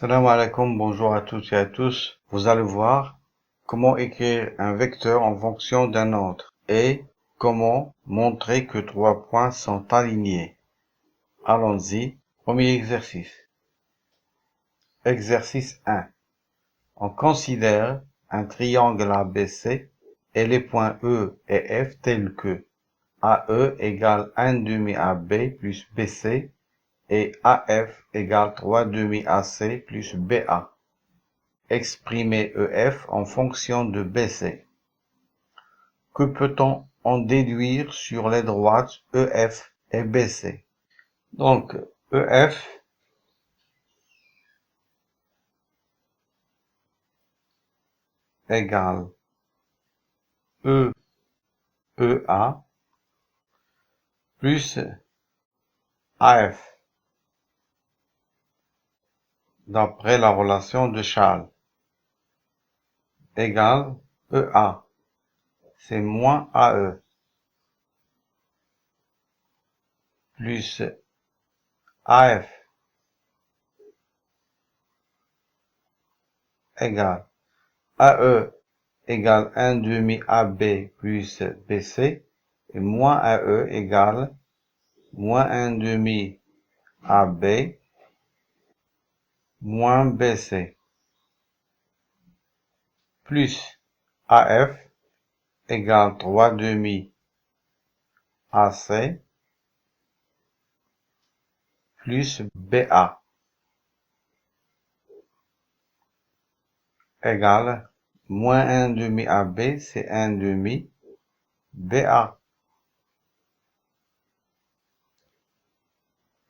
Salam alaikum, bonjour à toutes et à tous. Vous allez voir comment écrire un vecteur en fonction d'un autre et comment montrer que trois points sont alignés. Allons-y. Premier exercice. Exercice 1. On considère un triangle ABC et les points E et F tels que AE égale 1/2 AB plus BC et AF égale 3/2 AC plus BA. Exprimer EF en fonction de BC. Que peut-on en déduire sur les droites EF et BC? Donc, EF égale EA plus AF, d'après la relation de Charles, égale EA, c'est moins AE, plus AF égale AE égale 1/2 AB plus BC, et moins AE égale moins 1/2 AB moins BC, plus AF égale 3/2 AC plus BA égale moins 1/2 AB, c'est 1/2 BA,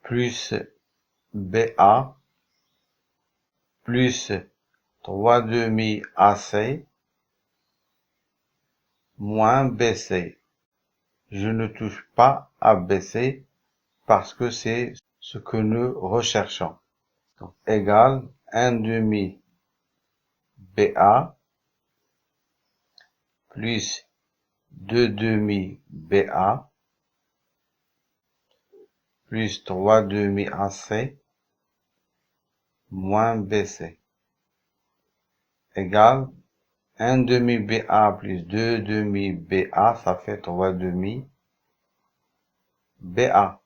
plus BA plus 3/2 AC moins BC. Je ne touche pas à BC parce que c'est ce que nous recherchons. Donc, égale 1/2 BA plus 2/2 BA plus 3/2 AC moins BC égale 1/2 BA plus 2/2 BA, ça fait 3/2 BA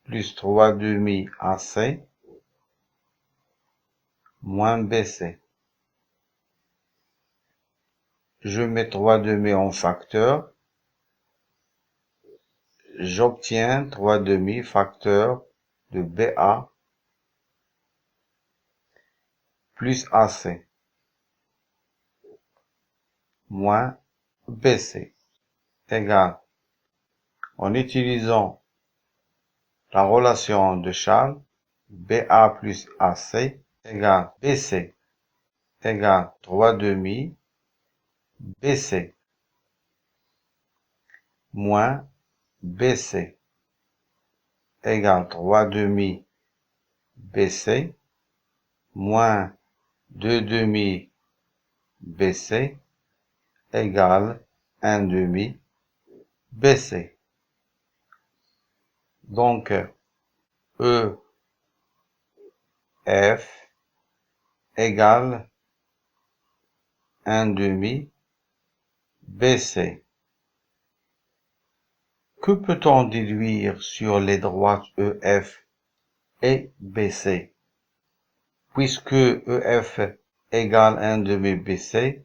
plus 3/2 AC moins BC. Je mets 3/2 en facteur. J'obtiens 3/2 facteur de BA plus AC moins BC égale, en utilisant la relation de Charles, BA plus AC égale BC égale 3/2 BC moins BC égale 3/2 BC moins 2/2 BC égale 1/2 BC. Donc, EF égale 1/2 BC. Que peut-on déduire sur les droites EF et BC? Puisque EF égale 1/2 BC,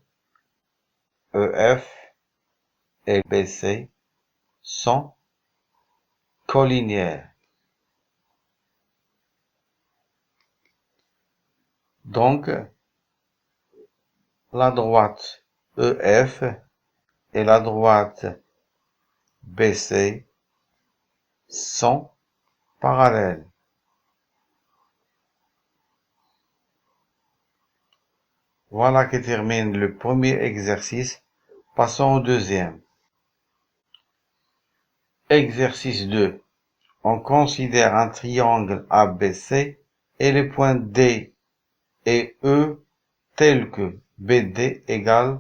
EF et BC sont collinières. Donc, la droite EF et la droite BC sont parallèles. Voilà qui termine le premier exercice. Passons au deuxième. Exercice 2. On considère un triangle ABC et les points D et E tels que BD égale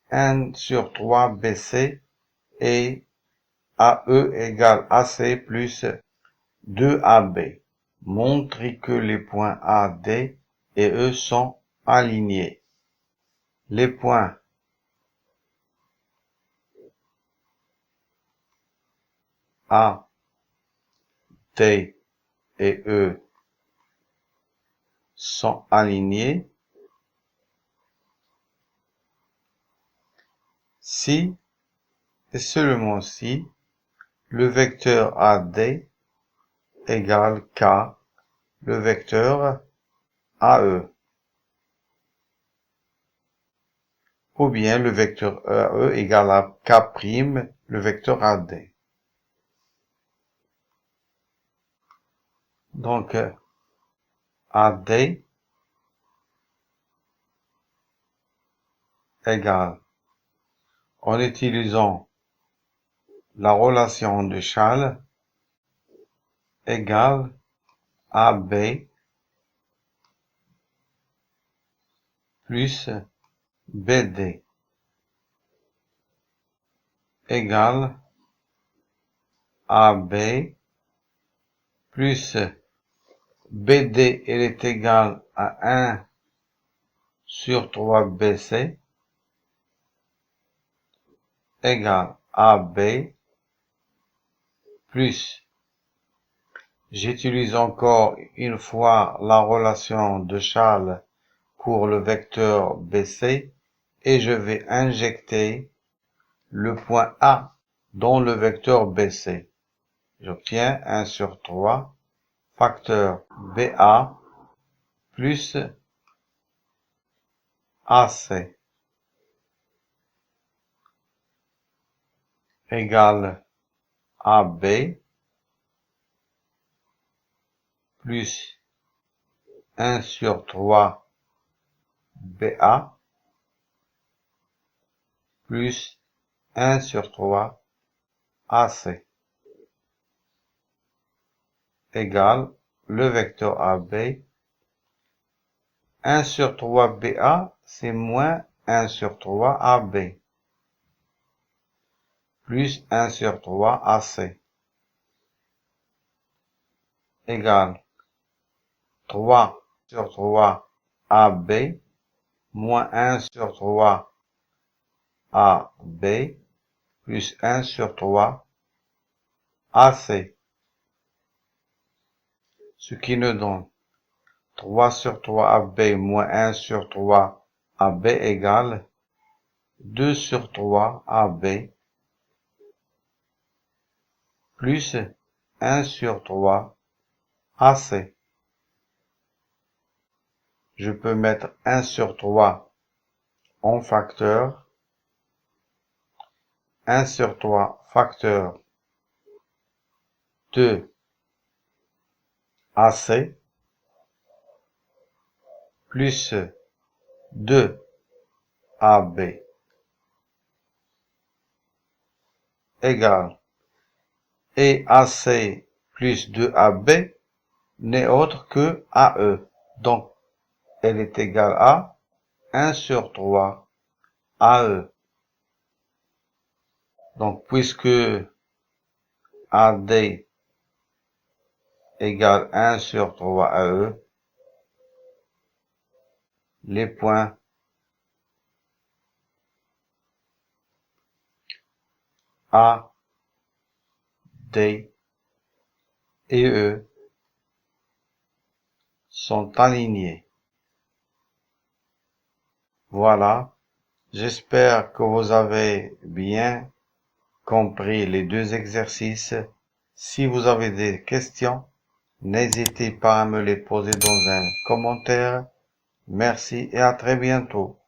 1/3 BC et AE égale AC plus 2 AB. montrez que les points A, D et E sont alignés. Les points A, D et E sont alignés si et seulement si le vecteur AD égale K, le vecteur AE, ou bien le vecteur AE égale à K', le vecteur AD. Donc, AD égale, en utilisant la relation de Schall, égale AB plus BD égale AB plus BD, elle est égale à 1 sur 3 BC égale AB plus, j'utilise encore une fois la relation de Schall pour le vecteur BC et je vais injecter le point A dans le vecteur BC. J'obtiens 1 sur 3 facteur BA plus AC égale AB plus 1 sur 3 BA plus 1 sur 3 AC égale le vecteur AB. 1 sur 3 BA, c'est moins 1 sur 3 AB, plus 1 sur 3 AC, égale 3 sur 3 AB, moins 1 sur 3 AB, plus 1 sur 3 AC, ce qui nous donne 3 sur 3 AB moins 1 sur 3 AB égale 2 sur 3 AB plus 1 sur 3 AC. Je peux mettre 1 sur 3 en facteur, 1 sur 3 facteur 2 AC plus 2 AB égale, et AC plus 2 AB n'est autre que AE. Donc, elle est égale à 1 sur 3 AE. Donc, puisque AD égale 1 sur 3 AE, les points A, D et E sont alignés. Voilà, j'espère que vous avez bien compris les deux exercices. Si vous avez des questions, n'hésitez pas à me les poser dans un commentaire. Merci et à très bientôt.